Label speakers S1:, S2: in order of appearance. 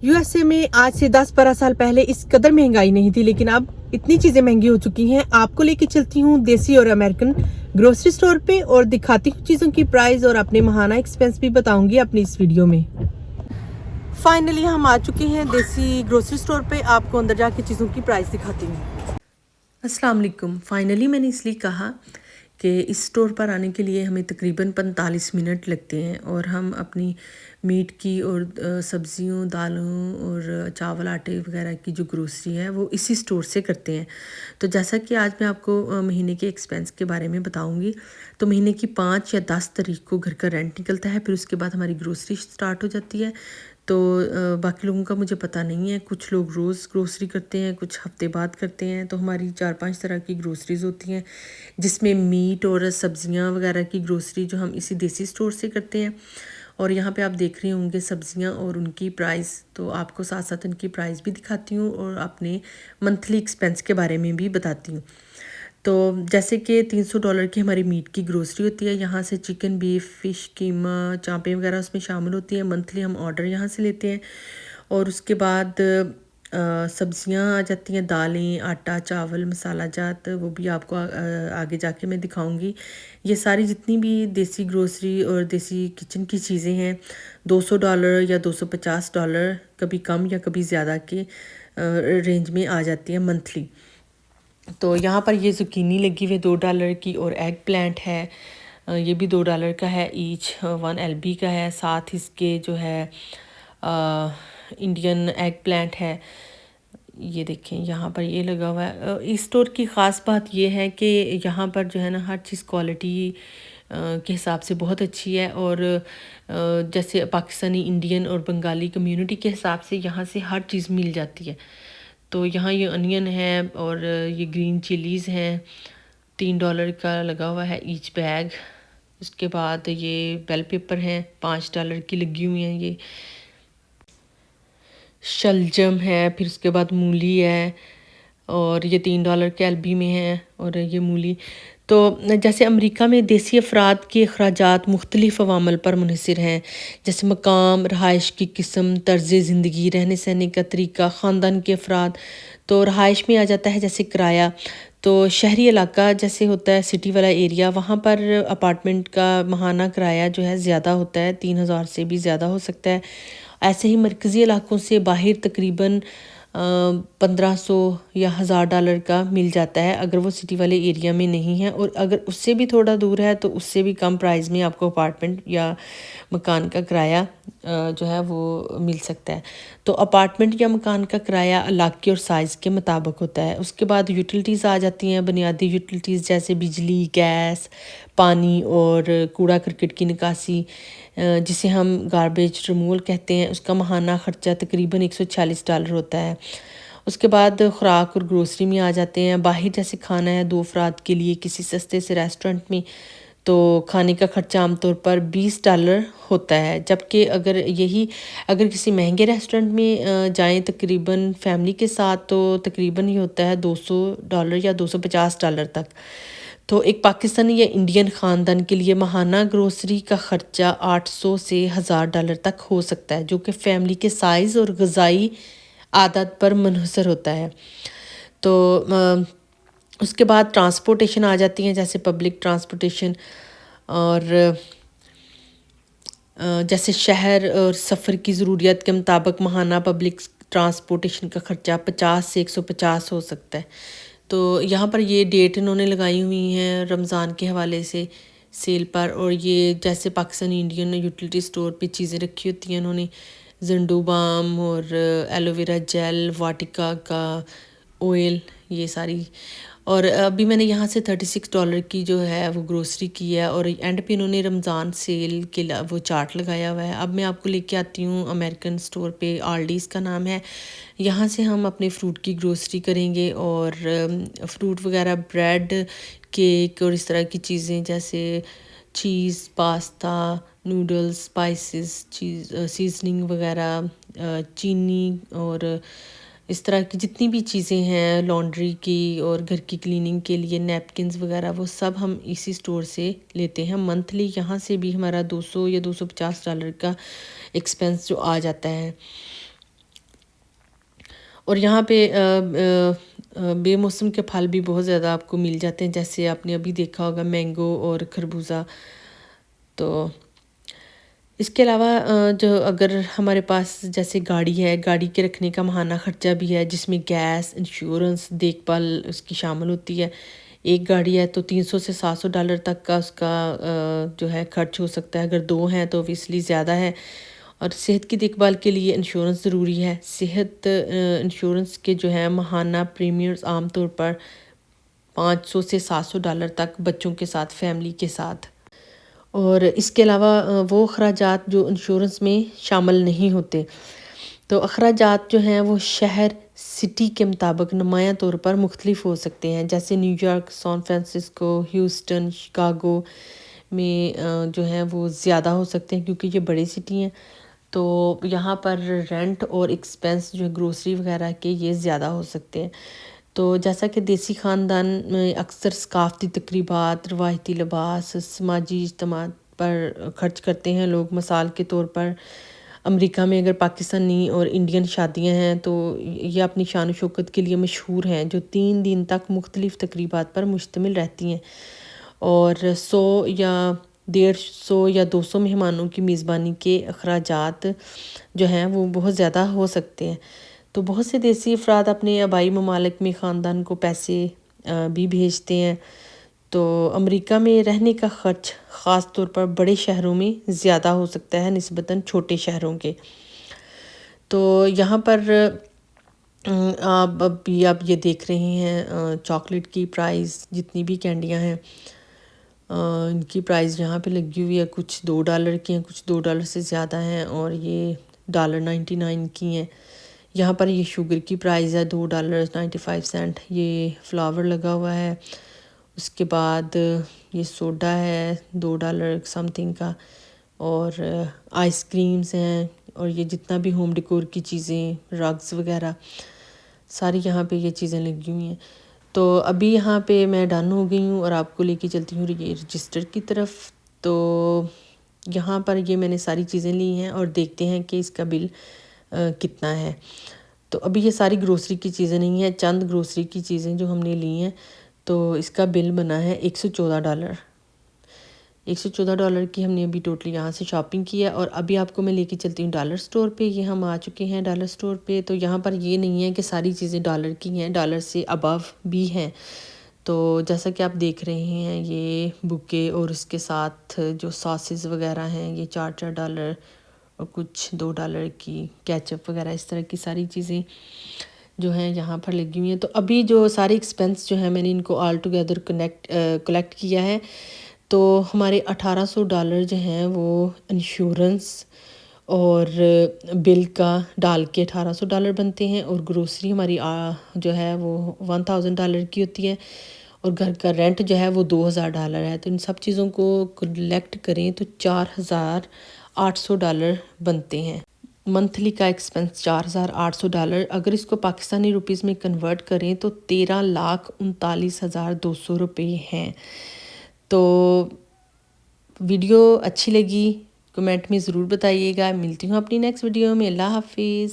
S1: USA में आज से 10-12 साल पहले इस कदर महंगाई नहीं थी, लेकिन अब इतनी चीजें महंगी हो चुकी हैं। आपको लेके चलती हूँ देसी और अमेरिकन ग्रोसरी स्टोर पे और दिखाती हूँ चीज़ों की प्राइस और अपने महाना एक्सपेंस भी बताऊंगी अपनी इस वीडियो में। फाइनली हम आ चुके हैं देसी ग्रोसरी स्टोर पे। आपको अंदर जाके चीज़ों की प्राइस दिखाती हूँ। अस्सलाम वालेकुम। फाइनली मैंने इसलिए कहा कि इस स्टोर पर आने के लिए हमें तकरीबन 45 मिनट लगते हैं और हम अपनी मीट की और सब्जियों, दालों और चावल, आटे वगैरह की जो ग्रोसरी है वो इसी स्टोर से करते हैं। तो जैसा कि आज मैं आपको महीने के एक्सपेंस के बारे में बताऊंगी, तो महीने की 5 या 10 तारीख को घर का रेंट निकलता है, फिर उसके बाद हमारी ग्रोसरी स्टार्ट हो जाती है। तो बाकी लोगों का मुझे पता नहीं है, कुछ लोग रोज़ ग्रोसरी करते हैं, कुछ हफ्ते बाद करते हैं। तो हमारी 4-5 तरह की ग्रोसरीज होती हैं, जिसमें मीट और सब्ज़ियां वगैरह की ग्रोसरी जो हम इसी देसी स्टोर से करते हैं। और यहाँ पे आप देख रहे होंगे सब्ज़ियां और उनकी प्राइस, तो आपको साथ साथ उनकी प्राइस भी दिखाती हूँ और अपने मंथली एक्सपेंस के बारे में भी बताती हूँ। तो जैसे कि $300 की हमारी मीट की ग्रोसरी होती है। यहाँ से चिकन, बीफ, फ़िश, कीमा, चाँपें वगैरह उसमें शामिल होती हैं। मंथली हम ऑर्डर यहाँ से लेते हैं। और उसके बाद सब्जियां आ जाती हैं, दालें, आटा, चावल, मसाला जात, वो भी आपको आगे जाके मैं दिखाऊंगी। ये सारी जितनी भी देसी ग्रोसरी और देसी किचन की चीज़ें हैं, $200 या $250, कभी कम या कभी ज़्यादा के रेंज में आ जाती हैं मंथली। तो यहाँ पर ये ज़ुकीनी लगी हुई $2 की, और एग प्लांट है, ये भी $2 का है ईच, 1 LB का है। साथ इसके जो है इंडियन एग प्लांट है, ये देखें यहाँ पर ये लगा हुआ है। इस स्टोर की ख़ास बात ये है कि यहाँ पर जो है ना हर चीज़ क्वालिटी के हिसाब से बहुत अच्छी है। और जैसे पाकिस्तानी, इंडियन और बंगाली कम्युनिटी के हिसाब से यहाँ से हर चीज़ मिल जाती है। तो यहाँ ये अनियन है और ये ग्रीन चिलीज़ हैं, $3 का लगा हुआ है ईच बैग। उसके बाद ये बेल पेपर हैं, $5 की लगी हुई हैं। ये शलजम है, फिर उसके बाद मूली है, और ये $3 के LB में है। और ये मूली, तो जैसे अमेरिका में देसी अफराद के अखराजात मुख्तलिफ अवामल पर मुनहसर हैं, जैसे मकाम, रहाइश की किस्म, तर्ज ज़िंदगी, रहने सहने का तरीका, ख़ानदान के अफराद। तो रहाइश में आ जाता है जैसे किराया। तो शहरी इलाका जैसे होता है सिटी वाला एरिया, वहाँ पर अपार्टमेंट का माहाना किराया जो है ज़्यादा होता है, 3,000 से भी ज़्यादा हो सकता है। ऐसे ही मरकज़ी इलाकों से बाहर तकरीबन 1500 या $1,000 का मिल जाता है, अगर वो सिटी वाले एरिया में नहीं है। और अगर उससे भी थोड़ा दूर है तो उससे भी कम प्राइस में आपको अपार्टमेंट या मकान का किराया जो है वो मिल सकता है। तो अपार्टमेंट या मकान का किराया इलाके और साइज़ के मुताबिक होता है। उसके बाद यूटिलिटीज़ आ जाती हैं, बुनियादी यूटिलिटीज़ जैसे बिजली, गैस, पानी और कूड़ा करकट की निकासी, जिसे हम गार्बेज रिमूवल कहते हैं। उसका माहाना ख़र्चा तकरीबन $146 होता है। उसके बाद ख़ुराक और ग्रोसरी में आ जाते हैं। बाहर जैसे खाना है 2 अफराद के लिए किसी सस्ते से रेस्टोरेंट में, तो खाने का ख़र्चा आमतौर पर $20 होता है। जबकि अगर किसी महंगे रेस्टोरेंट में जाएं तकरीबन फैमिली के साथ, तो तकरीबन ये होता है $200 या $250 तक। तो एक पाकिस्तानी या इंडियन ख़ानदान के लिए माहाना ग्रोसरी का ख़र्चा $800 से $1,000 तक हो सकता है, जो कि फ़ैमिली के साइज़ और ग़िज़ाई आदत पर मुनहसर होता है। तो उसके बाद ट्रांसपोर्टेशन आ जाती हैं, जैसे पब्लिक ट्रांसपोर्टेशन, और जैसे शहर और सफ़र की ज़रूरियत के मुताबिक माहाना पब्लिक ट्रांसपोर्टेशन का ख़र्चा 50 से 150 हो सकता है। तो यहाँ पर ये डेट इन्होंने लगाई हुई हैं रमज़ान के हवाले से सेल पर। और ये जैसे पाकिस्तानी इंडियन यूटिलिटी स्टोर पे चीज़ें रखी होती हैं इन्होंने, जंडू बाम और एलोवेरा जेल, वाटिका का ऑयल, ये सारी। और अभी मैंने यहाँ से $36 की जो है वो ग्रोसरी की है। और एंड पे इन्होंने रमज़ान सेल के वो चार्ट लगाया हुआ है। अब मैं आपको लेके आती हूँ अमेरिकन स्टोर पे, आल्डीज़ का नाम है। यहाँ से हम अपने फ्रूट की ग्रोसरी करेंगे, और फ्रूट वगैरह, ब्रेड, केक और इस तरह की चीज़ें जैसे चीज़, पास्ता, नूडल्स, स्पाइसेस, सीजनिंग वगैरह, चीनी, और इस तरह की जितनी भी चीज़ें हैं लॉन्ड्री की और घर की क्लीनिंग के लिए नैपकिन्स वगैरह, वो सब हम इसी स्टोर से लेते हैं मंथली। यहाँ से भी हमारा $200 या $250 का एक्सपेंस जो आ जाता है। اور یہاں پہ بے موسم کے پھل بھی بہت زیادہ آپ کو مل جاتے ہیں، جیسے آپ نے ابھی دیکھا ہوگا مینگو اور خربوزہ۔ تو اس کے علاوہ جو اگر ہمارے پاس جیسے گاڑی ہے، گاڑی کے رکھنے کا ماہانہ خرچہ بھی ہے، جس میں گیس، انشورنس، دیکھ بھال اس کی شامل ہوتی ہے۔ ایک گاڑی ہے تو $300 سے $700 تک کا اس کا جو ہے خرچ ہو سکتا ہے۔ اگر 2 ہیں تو اوبیسلی زیادہ ہے۔ اور صحت کی دیکھ بھال کے لیے انشورنس ضروری ہے۔ صحت انشورنس کے جو ہے ماہانہ پریمیئرز عام طور پر $500 سے $700 تک بچوں کے ساتھ، فیملی کے ساتھ۔ اور اس کے علاوہ وہ اخراجات جو انشورنس میں شامل نہیں ہوتے، تو اخراجات جو ہیں وہ شہر، سٹی کے مطابق نمایاں طور پر مختلف ہو سکتے ہیں، جیسے new York, San Francisco, Houston, Chicago میں جو ہیں وہ زیادہ ہو سکتے ہیں کیونکہ یہ بڑی سٹی ہیں۔ تو یہاں پر رینٹ اور ایکسپینس جو ہے گروسری وغیرہ کے یہ زیادہ ہو سکتے ہیں۔ تو جیسا کہ دیسی خاندان میں اکثر ثقافتی تقریبات، روایتی لباس، سماجی اجتماعات پر خرچ کرتے ہیں لوگ۔ مثال کے طور پر امریکہ میں اگر پاکستانی اور انڈین شادیاں ہیں تو یہ اپنی شان و شوکت کے لیے مشہور ہیں، جو 3 دن تک مختلف تقریبات پر مشتمل رہتی ہیں، اور 100 یا 150 یا 200 مہمانوں کی میزبانی کے اخراجات جو ہیں وہ بہت زیادہ ہو سکتے ہیں۔ تو بہت سے دیسی افراد اپنے آبائی ممالک میں خاندان کو پیسے بھی بھیجتے ہیں۔ تو امریکہ میں رہنے کا خرچ خاص طور پر بڑے شہروں میں زیادہ ہو سکتا ہے نسبتاً چھوٹے شہروں کے۔ تو یہاں پر آپ یہ دیکھ رہے ہیں چاکلیٹ کی پرائز، جتنی بھی کینڈیاں ہیں ان کی پرائز یہاں پہ لگی ہوئی ہے، کچھ $2 کی ہیں، کچھ $2 سے زیادہ ہیں، اور یہ $1.99 کی ہیں۔ یہاں پر یہ شوگر کی پرائز ہے $2.95۔ یہ فلاور لگا ہوا ہے۔ اس کے بعد یہ سوڈا ہے $2 سم تھنگ کا، اور آئس کریمز ہیں، اور یہ جتنا بھی ہوم ڈیکور کی چیزیں، رگز وغیرہ، ساری یہاں پہ یہ چیزیں لگی ہوئی ہیں۔ تو ابھی یہاں پہ میں ڈن ہو گئی ہوں اور آپ کو لے کے چلتی ہوں یہ رجسٹر کی طرف۔ تو یہاں پر یہ میں نے ساری چیزیں لی ہیں اور دیکھتے ہیں کہ اس کا بل کتنا ہے۔ تو ابھی یہ ساری گروسری کی چیزیں نہیں ہیں، چند گروسری کی چیزیں جو ہم نے لی ہیں، تو اس کا بل بنا ہے $114۔ $114 کی ہم نے ابھی ٹوٹلی یہاں سے شاپنگ کی ہے۔ اور ابھی آپ کو میں لے کے چلتی ہوں ڈالر سٹور پہ۔ یہ ہم آ چکے ہیں ڈالر سٹور پہ۔ تو یہاں پر یہ نہیں ہے کہ ساری چیزیں $1 کی ہیں، $1 سے ابو بھی ہیں۔ تو جیسا کہ آپ دیکھ رہے ہیں یہ بکے اور اس کے ساتھ جو ساسز وغیرہ ہیں یہ $4 اور کچھ $2 کی کیچپ وغیرہ، اس طرح کی ساری چیزیں جو ہیں یہاں پر لگی ہوئی ہیں۔ تو ابھی جو سارے ایکسپینس جو ہیں میں نے ان کو آل ٹوگیدر کلیکٹ کیا ہے، تو ہمارے $1800 جو ہیں وہ انشورنس اور بل کا ڈال کے $1800 بنتے ہیں، اور گروسری ہماری جو ہے وہ $1000 کی ہوتی ہے، اور گھر کا رینٹ جو ہے وہ $2000 ہے۔ تو ان سب چیزوں کو کلیکٹ کریں تو $4800 بنتے ہیں۔ منتھلی کا ایکسپینس $4800۔ اگر اس کو پاکستانی روپیز میں کنورٹ کریں تو 13,39,200 ہیں۔ تو ویڈیو اچھی لگی کمنٹ میں ضرور بتائیے گا۔ ملتی ہوں اپنی نیکسٹ ویڈیو میں۔ اللہ حافظ۔